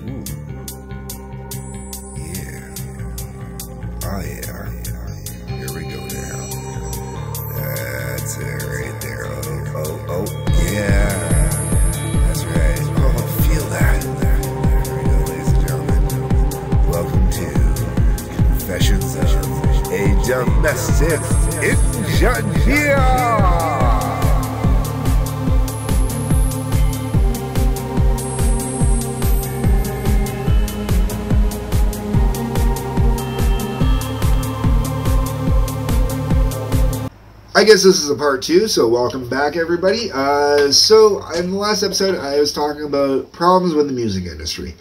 Ooh. Yeah. Oh yeah. Here we go now. That's it right there. Oh, yeah. That's right. Oh, feel that. Here we go, ladies and gentlemen. Welcome to Confessions of a Domestic Engineer. I guess this is a part 2, so welcome back, everybody. So in the last episode, I was talking about problems with the music industry.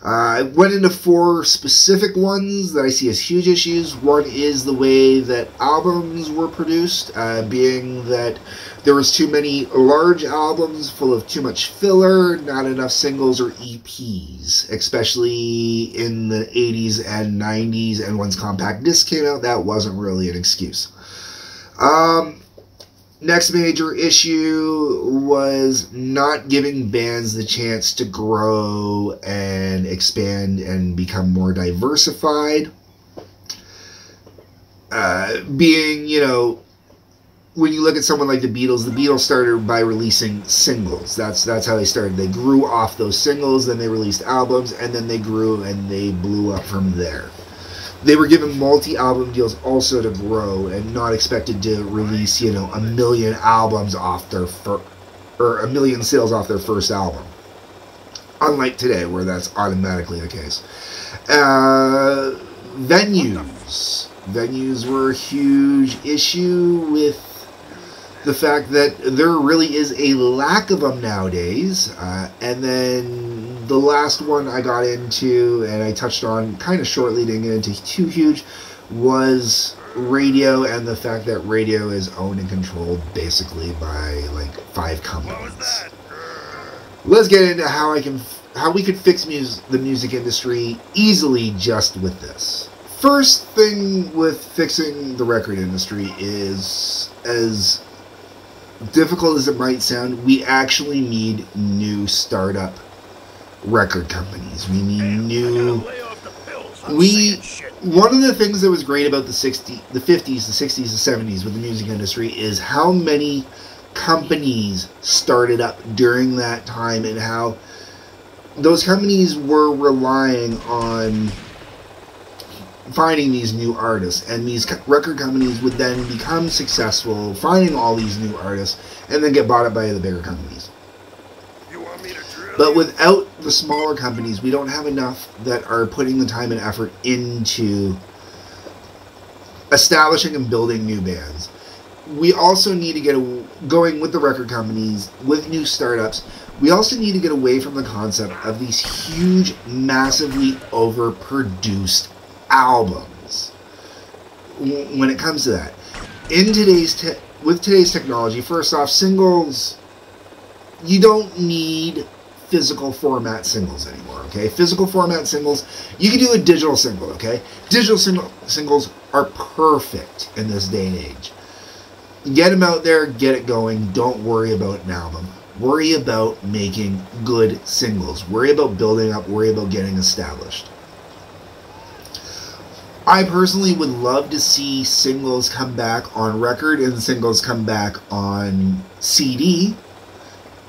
I went into 4 specific ones that I see as huge issues. One is the way that albums were produced, being that there was too many large albums full of too much filler, not enough singles or EPs, especially in the 80s and 90s, and once compact disc came out, that wasn't really an excuse. Next major issue was not giving bands the chance to grow and expand and become more diversified. Being, you know, when you look at someone like the Beatles started by releasing singles. That's how they started. They grew off those singles, then they released albums, and then they grew and they blew up from there. They were given multi-album deals also to grow and not expected to release, you know, 1 million albums off their or 1 million sales off their first album. Unlike today, where that's automatically the case. Venues. Venues were a huge issue with the fact that there really is a lack of them nowadays. And then the last one I got into, and I touched on kind of shortly, didn't get into too huge, was radio and the fact that radio is owned and controlled basically by like 5 companies. Let's get into how we could fix the music industry easily just with this. First thing with fixing the record industry is, as difficult as it might sound, we actually need new startup record companies. We need new. One of the things that was great about the 50s, the 60s, the 70s with the music industry is how many companies started up during that time and how those companies were relying on finding these new artists, and these record companies would then become successful finding all these new artists and then get bought up by the bigger companies. But without the smaller companies, we don't have enough that are putting the time and effort into establishing and building new bands. We also need to get going with the record companies, with new startups. We also need to get away from the concept of these huge, massively overproduced albums. When it comes to that, in with today's technology, first off, singles, you don't need physical format singles anymore, okay? Physical format singles, you can do a digital single, okay? Digital singles are perfect in this day and age. Get them out there, get it going. Don't worry about an album. Worry about making good singles. Worry about building up. Worry about getting established. I personally would love to see singles come back on record and singles come back on CD.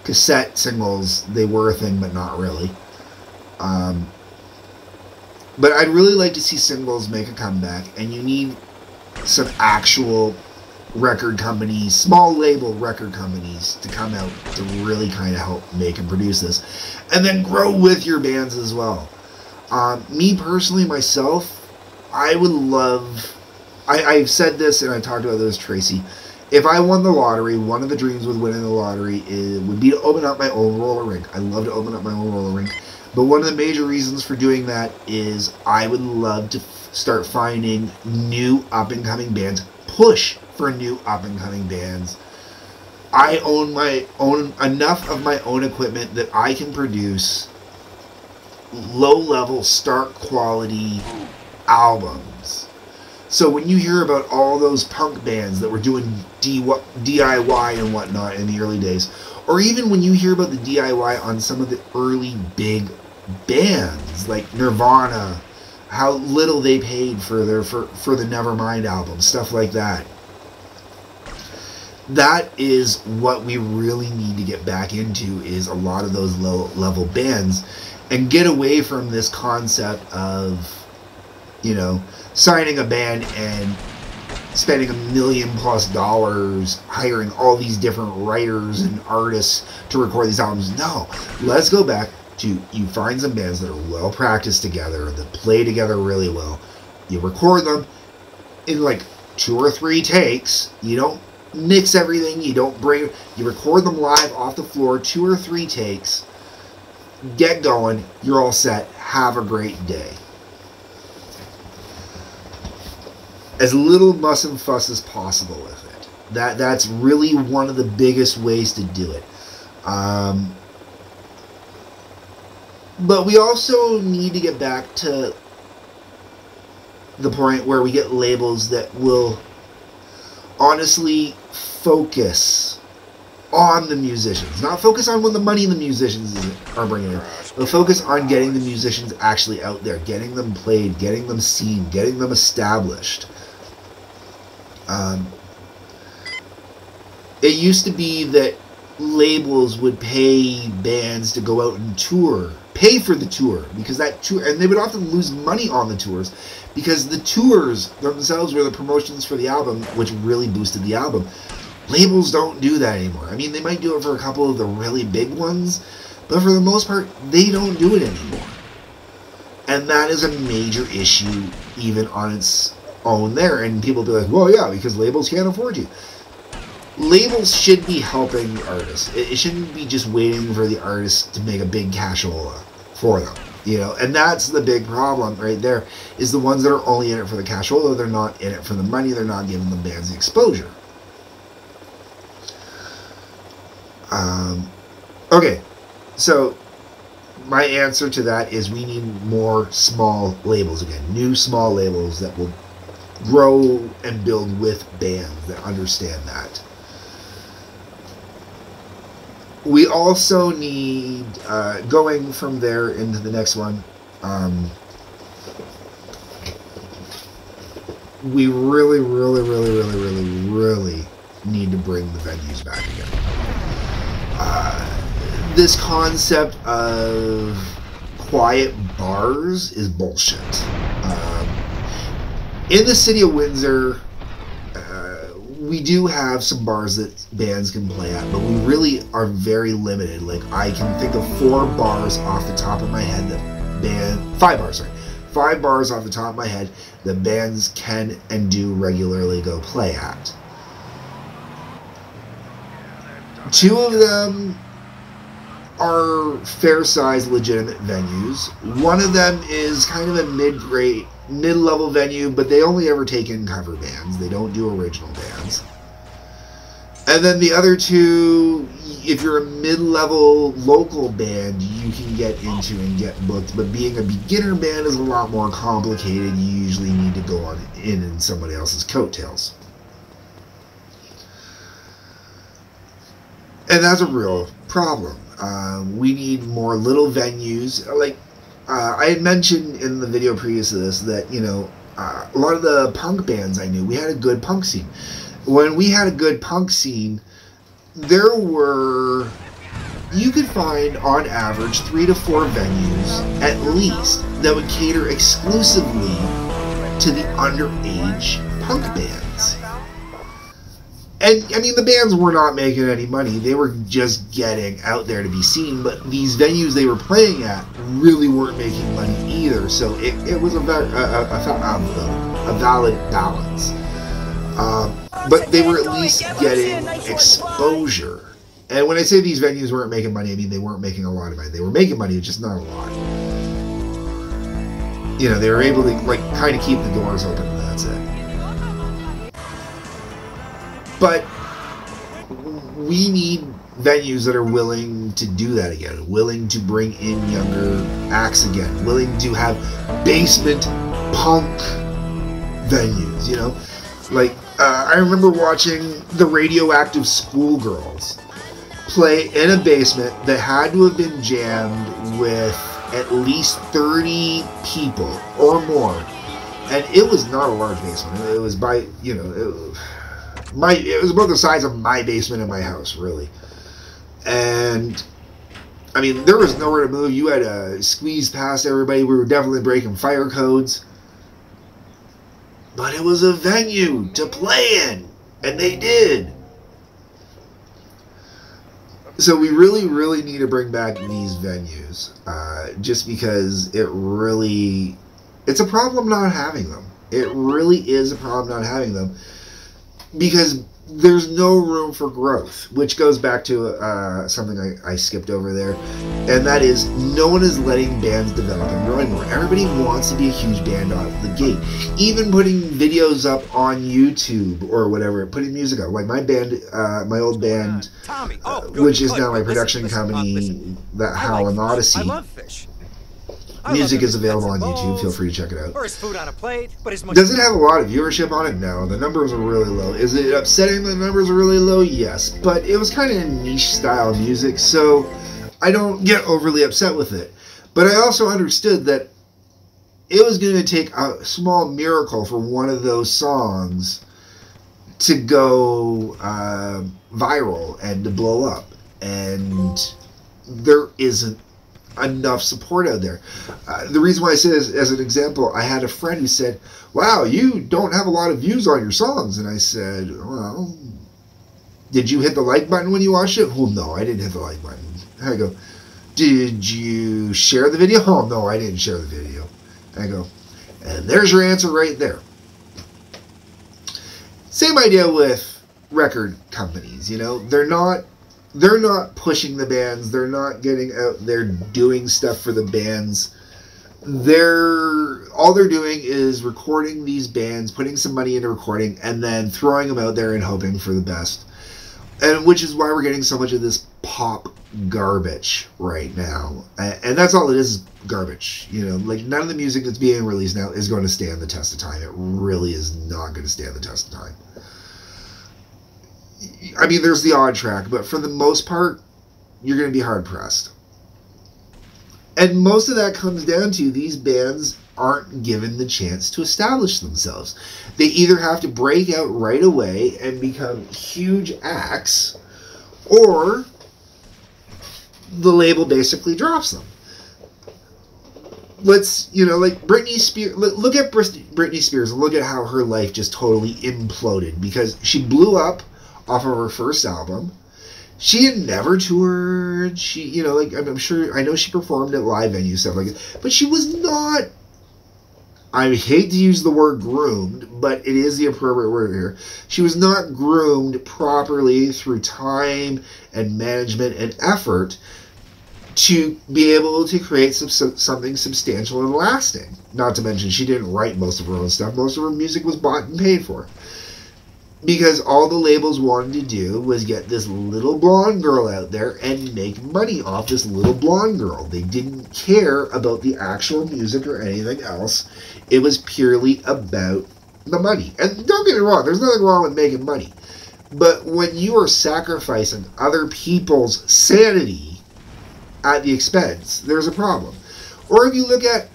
Cassette singles, they were a thing, but not really. But I'd really like to see singles make a comeback, and you need some actual record companies, small label record companies, to come out to really kind of help make and produce this, and then grow with your bands as well. Me personally, myself, I would love, I've said this and I talked about this, Tracy. If I won the lottery, one of the dreams with winning the lottery would be to open up my own roller rink. I love to open up my own roller rink. But one of the major reasons for doing that is I would love to start finding new up-and-coming bands, push for new up-and-coming bands. I own enough of my own equipment that I can produce low-level, stark quality albums. So when you hear about all those punk bands that were doing DIY and whatnot in the early days, or even when you hear about the DIY on some of the early big bands like Nirvana, how little they paid for the Nevermind album, stuff like that. That is what we really need to get back into, is a lot of those low-level bands, and get away from this concept of, you know, signing a band and spending $1 million+ hiring all these different writers and artists to record these albums. No, let's go back to, you find some bands that are well practiced together, that play together really well. You record them in like 2 or 3 takes. You don't mix everything. You record them live off the floor, 2 or 3 takes. Get going. You're all set. Have a great day. As little muss and fuss as possible with it. That's really one of the biggest ways to do it. But we also need to get back to the point where we get labels that will honestly focus on the musicians. Not focus on what the money the musicians are bringing in, but focus on getting the musicians actually out there, getting them played, getting them seen, getting them established. It used to be that labels would pay bands to go out and tour, pay for the tour, because that tour, and they would often lose money on the tours, because the tours themselves were the promotions for the album, which really boosted the album. Labels don't do that anymore. I mean, they might do it for a couple of the really big ones, but for the most part, they don't do it anymore. And that is a major issue, even on its own there. And people be like, well, yeah, because labels can't afford you. Labels should be helping the artists. It shouldn't be just waiting for the artists to make a big cashola for them, you know. And that's the big problem right there, is the ones that are only in it for the cashola. They're not in it for the money. They're not giving the bands the exposure. Okay, so my answer to that is we need more small labels again. New small labels that will grow and build with bands that understand that. We also need, going from there into the next one, we really need to bring the venues back again. This concept of quiet bars is bullshit. In the city of Windsor, we do have some bars that bands can play at, but we really are very limited. Like, I can think of 4 bars off the top of my head that 5 bars, sorry. 5 bars off the top of my head that bands can and do regularly go play at. 2 of them are fair-sized, legitimate venues. One of them is kind of a mid-level venue, but they only ever take in cover bands. They don't do original bands. And then the other 2, if you're a mid-level local band, you can get into and get booked. But being a beginner band is a lot more complicated. You usually need to go on in somebody else's coattails. And that's a real problem. We need more little venues. Like I had mentioned in the video previous to this that, you know, a lot of the punk bands I knew, we had a good punk scene. When we had a good punk scene, there were, you could find on average 3 to 4 venues at least that would cater exclusively to the underage punk bands. And, I mean, the bands were not making any money. They were just getting out there to be seen. But these venues they were playing at really weren't making money either. So it was a valid balance. But they were at least getting exposure. And when I say these venues weren't making money, I mean they weren't making a lot of money. They were making money, just not a lot. You know, they were able to, like, kind of keep the doors open, and that's it. But we need venues that are willing to do that again, willing to bring in younger acts again, willing to have basement punk venues, you know? Like, I remember watching the Radioactive Schoolgirls play in a basement that had to have been jammed with at least 30 people or more. And it was not a large basement. It was by, you know, it was about the size of my basement in my house, really. And I mean, there was nowhere to move. You had to squeeze past everybody. We were definitely breaking fire codes. But it was a venue to play in. And they did. So we really, really need to bring back these venues. Just because it's a problem not having them. It really is a problem not having them. Because there's no room for growth, which goes back to something I skipped over there, and that is no one is letting bands develop and grow anymore. Everybody wants to be a huge band off the gate. Even putting videos up on YouTube or whatever, putting music up. Like my band, my old band, which is now my production company, that Howl and Odyssey. I love fish. Music is available on YouTube. Feel free to check it out. Or his food on a plate, but his Does it have a lot of viewership on it? No. The numbers are really low. Is it upsetting the numbers are really low? Yes. But it was kind of niche style music, so I don't get overly upset with it. But I also understood that it was going to take a small miracle for one of those songs to go viral and to blow up. And there isn't enough support out there. The reason why I say this as an example, I had a friend who said, wow, you don't have a lot of views on your songs. And I said, well, did you hit the like button when you watched it? Well, no, I didn't hit the like button. I go, did you share the video? Oh, no, I didn't share the video. I go, and there's your answer right there. Same idea with record companies, you know, they're not pushing the bands. They're not getting out there doing stuff for the bands. All they're doing is recording these bands, putting some money into recording, and then throwing them out there and hoping for the best. And which is why we're getting so much of this pop garbage right now. And that's all it is, garbage. You know, like none of the music that's being released now is going to stand the test of time. It really is not going to stand the test of time. I mean, there's the odd track, but for the most part, you're going to be hard-pressed. And most of that comes down to these bands aren't given the chance to establish themselves. They either have to break out right away and become huge acts, or the label basically drops them. Let's, you know, like Britney Spears, look at Britney Spears and look at how her life just totally imploded because she blew up off of her first album. She had never toured. She, you know, like, I'm sure, I know she performed at live venues, stuff like that, but she was not, I hate to use the word groomed, but it is the appropriate word here. She was not groomed properly through time and management and effort to be able to create something substantial and lasting. Not to mention, she didn't write most of her own stuff. Most of her music was bought and paid for. Because all the labels wanted to do was get this little blonde girl out there and make money off this little blonde girl. They didn't care about the actual music or anything else. It was purely about the money. And don't get me wrong, there's nothing wrong with making money. But when you are sacrificing other people's sanity at the expense, there's a problem. Or if you look at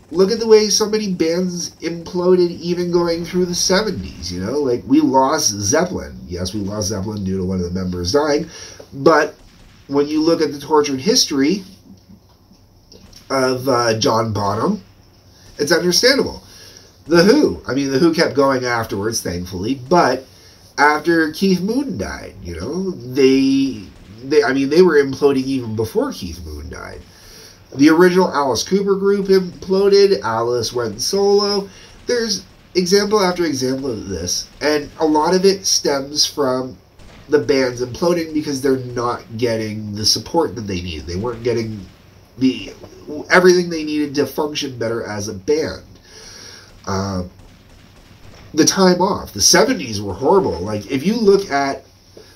the way so many bands imploded even going through the 70s, you know? Like, we lost Zeppelin. Yes, we lost Zeppelin due to one of the members dying. But when you look at the tortured history of John Bonham, it's understandable. The Who. I mean, The Who kept going afterwards, thankfully. But after Keith Moon died, you know, they were imploding even before Keith Moon died. The original Alice Cooper group imploded. Alice went solo. There's example after example of this. And a lot of it stems from the bands imploding because they're not getting the support that they needed. They weren't getting everything they needed to function better as a band. The time off. The 70s were horrible. Like, if you look at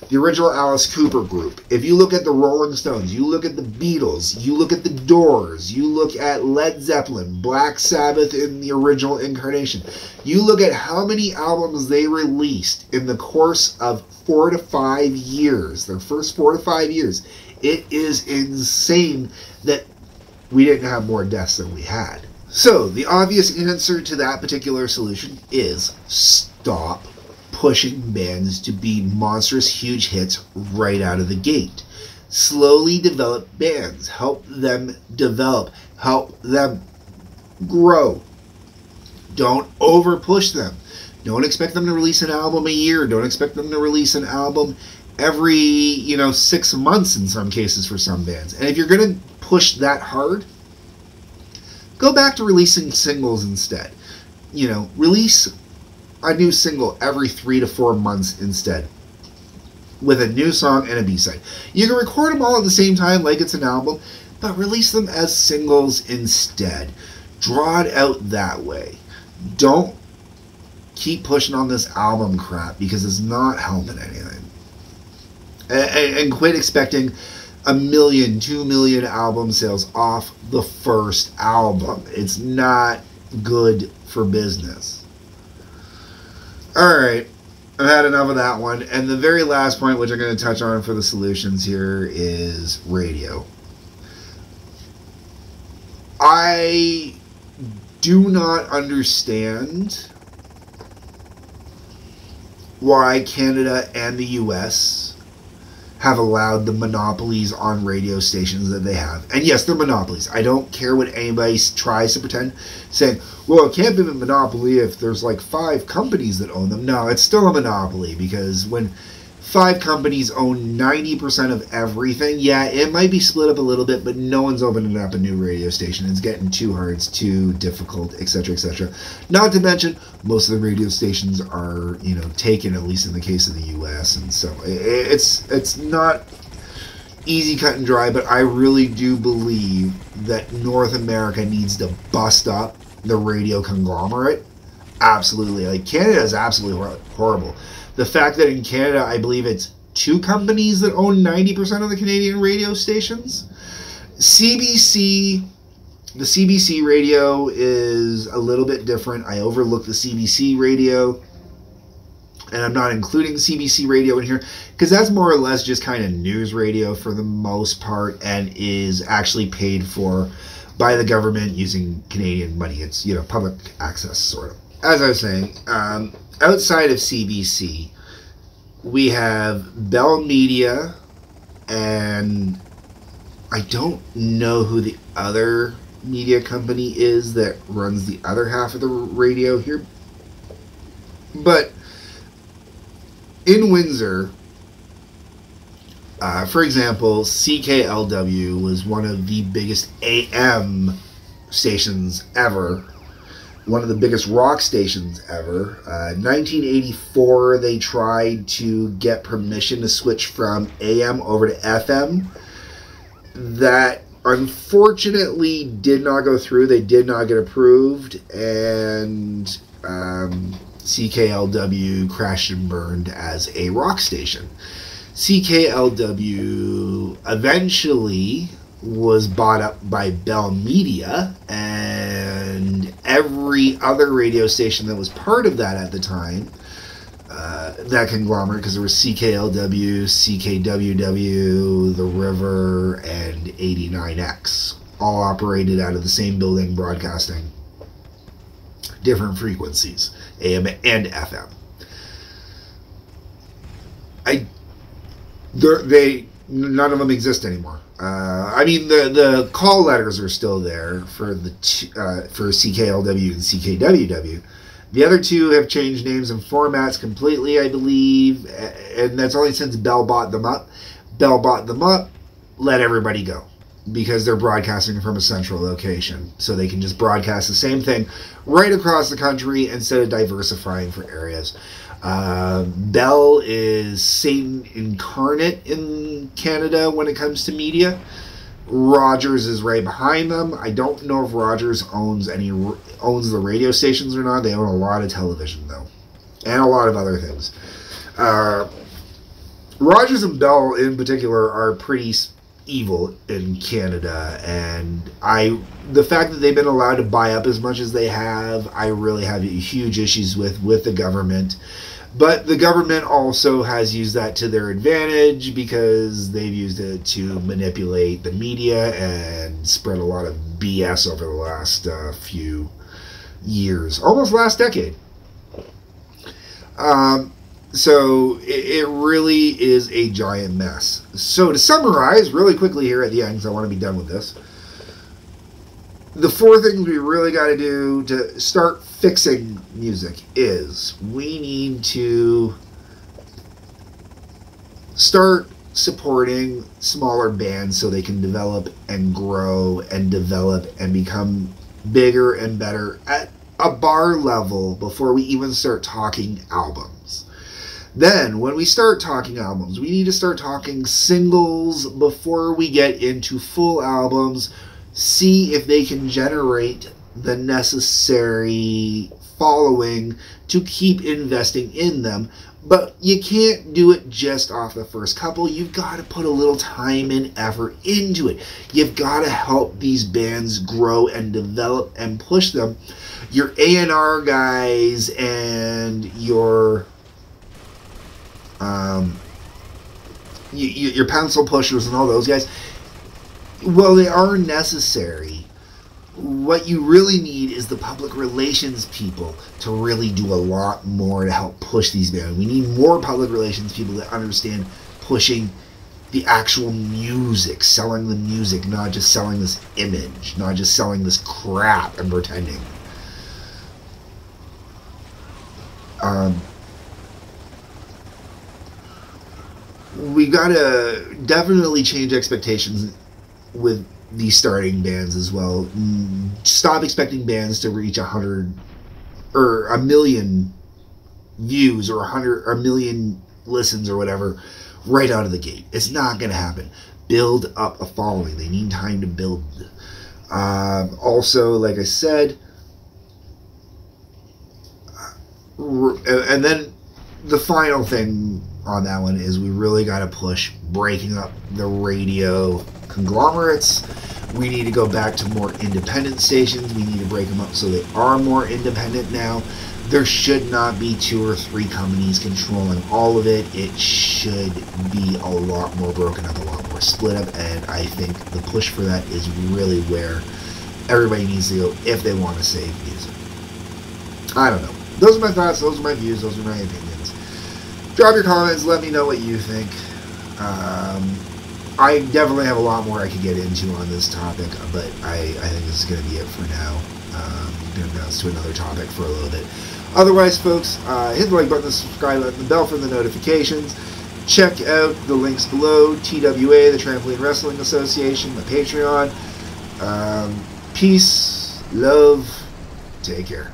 the original Alice Cooper group, if you look at the Rolling Stones, you look at the Beatles, you look at the Doors, you look at Led Zeppelin, Black Sabbath in the original incarnation, you look at how many albums they released in the course of 4 to 5 years, their first 4 to 5 years, it is insane that we didn't have more deaths than we had. So the obvious answer to that particular solution is stop pushing bands to be monstrous huge hits right out of the gate. Slowly develop bands. Help them develop. Help them grow. Don't over push them. Don't expect them to release an album a year. Don't expect them to release an album every 6 months in some cases for some bands. And if you're going to push that hard, go back to releasing singles instead. Release a new single every 3 to 4 months instead, with a new song and a B-side. You can record them all at the same time like it's an album, but release them as singles instead. Draw it out that way. Don't keep pushing on this album crap, because it's not helping anything. And quit expecting 1 million, 2 million album sales off the first album. It's not good for business. Alright, I've had enough of that one. And the very last point, which I'm going to touch on for the solutions here, is radio. I do not understand why Canada and the US have allowed the monopolies on radio stations that they have. And yes, they're monopolies. I don't care what anybody tries to pretend, saying, well, it can't be a monopoly if there's like 5 companies that own them. No, it's still a monopoly, because when 5 companies own 90% of everything, yeah, it might be split up a little bit, but no one's opening up a new radio station. It's getting too hard, it's too difficult, etc., etc. Not to mention, most of the radio stations are, taken, at least in the case of the U.S., and so it's not easy cut and dry, but I really do believe that North America needs to bust up the radio conglomerate. Absolutely. Like, Canada is absolutely horrible. The fact that in Canada, I believe it's 2 companies that own 90% of the Canadian radio stations. CBC, the CBC radio is a little bit different. I overlooked the CBC radio, and I'm not including CBC radio in here, because that's more or less just kind of news radio for the most part, and is actually paid for by the government using Canadian money. It's, public access, sort of. As I was saying, outside of CBC, we have Bell Media, and I don't know who the other media company is that runs the other half of the radio here. But in Windsor, for example, CKLW was one of the biggest AM stations ever. One of the biggest rock stations ever. 1984, they tried to get permission to switch from AM over to FM. That unfortunately did not go through. They did not get approved, and CKLW crashed and burned as a rock station. CKLW eventually was bought up by Bell Media, and every other radio station that was part of that at the time, that conglomerate, because there was CKLW, CKWW, The River, and 89X, all operated out of the same building, broadcasting different frequencies, AM and FM. None of them exist anymore. I mean, the call letters are still there for CKLW and CKWW. The other 2 have changed names and formats completely, I believe, and that's only since Bell bought them up. Bell bought them up, let everybody go, because they're broadcasting from a central location, so they can just broadcast the same thing right across the country instead of diversifying for areas. Bell is Satan incarnate in Canada when it comes to media. Rogers is right behind them. I don't know if Rogers owns the radio stations or not. They own a lot of television, though, and a lot of other things. Rogers and Bell in particular are pretty evil in Canada, and the fact that they've been allowed to buy up as much as they have, I really have huge issues with the government. But the government also has used that to their advantage, because they've used it to manipulate the media and and spread a lot of BS over the last few years, almost last decade. So it really is a giant mess. So to summarize really quickly here at the end, because I want to be done with this, the 4 things we really got to do to start fixing music is we need to start supporting smaller bands so they can develop and grow and develop and become bigger and better at a bar level before we even start talking albums. Then, when we start talking albums, we need to start talking singles before we get into full albums. See if they can generate the necessary following to keep investing in them. But you can't do it just off the first couple. You've got to put a little time and effort into it. You've got to help these bands grow and develop and push them. Your A&R guys and your pencil pushers and all those guys, well, they are necessary. What you really need is the public relations people to really do a lot more to help push these bands. We need more public relations people that understand pushing the actual music, selling the music, not just selling this image, not just selling this crap and pretending. We gotta definitely change expectations with these starting bands as well. Stop expecting bands to reach 100 or a million views or 100 or a million listens or whatever right out of the gate. It's not going to happen. Build up a following. They need time to build. Also, like I said, and then the final thing on that one is we really got to push breaking up the radio conglomerates. We need to go back to more independent stations. We need to break them up so they are more independent now. There should not be 2 or 3 companies controlling all of it. It should be a lot more broken up, a lot more split up, and I think the push for that is really where everybody needs to go if they want to save music. I don't know. Those are my thoughts, those are my views, those are my opinions. Drop your comments, let me know what you think. I definitely have a lot more I could get into on this topic, but I think this is going to be it for now. I'm going to bounce to another topic for a little bit. Otherwise, folks, hit the like button, the subscribe button, the bell for the notifications. Check out the links below. TWA, the Trampoline Wrestling Association, my Patreon. Peace, love, take care.